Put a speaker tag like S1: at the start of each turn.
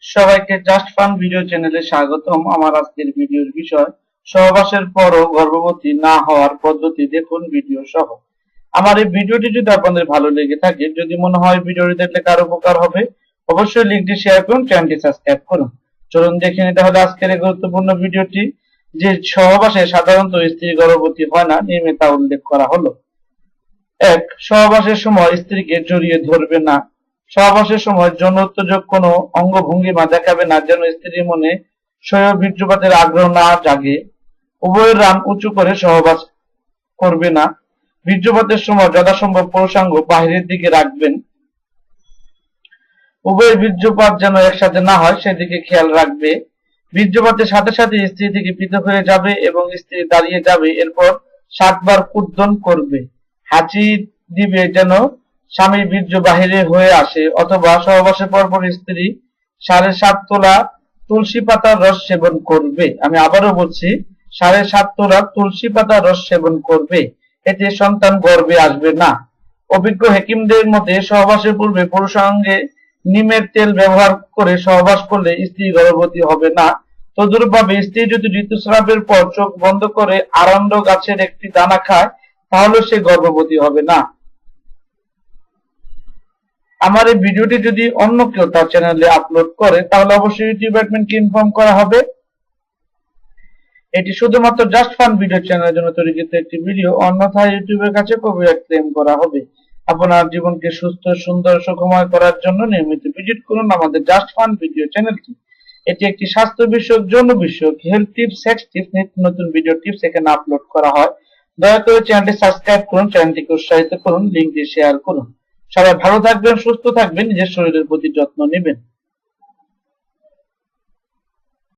S1: সবাইকে just fun video চ্যানেলে স্বাগতম। আমার আজকের ভিডিওর বিষয় সহবাসের পরও গর্ভবতী না হওয়ার পদ্ধতি, দেখুন ভিডিও সহ। আমার এই ভিডিওটি যদি আপনাদের ভালো লেগে থাকে, যদি মনে হয় ভিডিওটি দেখলে কারো উপকার হবে, অবশ্যই লিঙ্কটি শেয়ার করুন, চ্যানেলটি সাবস্ক্রাইব করুন। চলুন দেখে নিতে হলে আজকের এই গুরুত্বপূর্ণ ভিডিওটি। যে সহবাসে সাধারণত স্ত্রী গর্ভবতী হয় না, নিয়মে তা উল্লেখ করা হলো। ১. সহবাসের সময় স্ত্রীকে জড়িয়ে ধরবে না। সহবাসের সময় যৌন উত্তেজক কোনো অঙ্গভঙ্গিমা দেখাবে না, যেন স্ত্রীর মনে স্বয়ং বীর্যপাতের আগ্রহ না জাগে। উভয়ের রান উঁচু করে সহবাস করবে না। বীর্যপাতের সময় যথাসম্ভব পুরুষাঙ্গ বাহিরের দিকে রাখবেন। উভয়ের বীর্যপাত যেন একসাথে না হয়, সেদিকে খেয়াল রাখবে। বীর্যপাতের সাথে সাথে স্ত্রী থেকে পৃথক হয়ে যাবে এবং স্ত্রী দাঁড়িয়ে যাবে। এরপর 7 বার কুর্দন করবে। হাঁচি দিবে যেন স্বামীর বীর্য বাহিরে হয়ে আসে, অথবা সহবাসের পরপর স্ত্রী 7.5 তোলা তুলসী পাতার রস সেবন করবে। আমি আবারও বলছি, 7.5 তোলা তুলসী পাতার রস সেবন করবে। এতে সন্তান গর্ভে আসবে না। অভিজ্ঞ হেকিমদের মতে সহবাসের পূর্বে পুরুষাঙ্গে নিমের তেল ব্যবহার করে সহবাস করলে স্ত্রী গর্ভবতী হবে না। তদ্রূপভাবে স্ত্রী যদি ঋতুস্রাবের পর চোখ বন্ধ করে আরণ্য গাছের একটি দানা খায়, তাহলে সে গর্ভবতী হবে না। আমার এই ভিডিওটি যদি অন্য কেউ তার চ্যানেলে আপলোড করে, তাহলে অবশ্যই ইউটিউব অ্যাডমিনকে ইনফর্ম করা হবে। এটি শুধুমাত্র জাস্ট ফান ভিডিও চ্যানেলের জন্য তৈরিকৃত একটি ভিডিও, অন্যথায় ইউটিউবের কাছে কপিরাইট ক্লেম করা হবে। আপনার জীবনকে সুস্থ, সুন্দর, সুখময় করার জন্য নিয়মিত ভিজিট করুন আমাদের জাস্ট ফান ভিডিও চ্যানেলটি। এটি একটি স্বাস্থ্য বিষয়ক, যৌন বিষয়ক, হেলথ টিপস, সেক্স টিপস, নিত্য নতুন ভিডিও টিপস এখানে আপলোড করা হয়। দয়া করে চ্যানেলটি সাবস্ক্রাইব করুন, চ্যানেলটিকে উৎসাহিত করুন, লিঙ্কটি শেয়ার করুন। সবাই ভালো থাকবেন, সুস্থ থাকবেন, নিজের শরীরের প্রতি যত্ন নেবেন।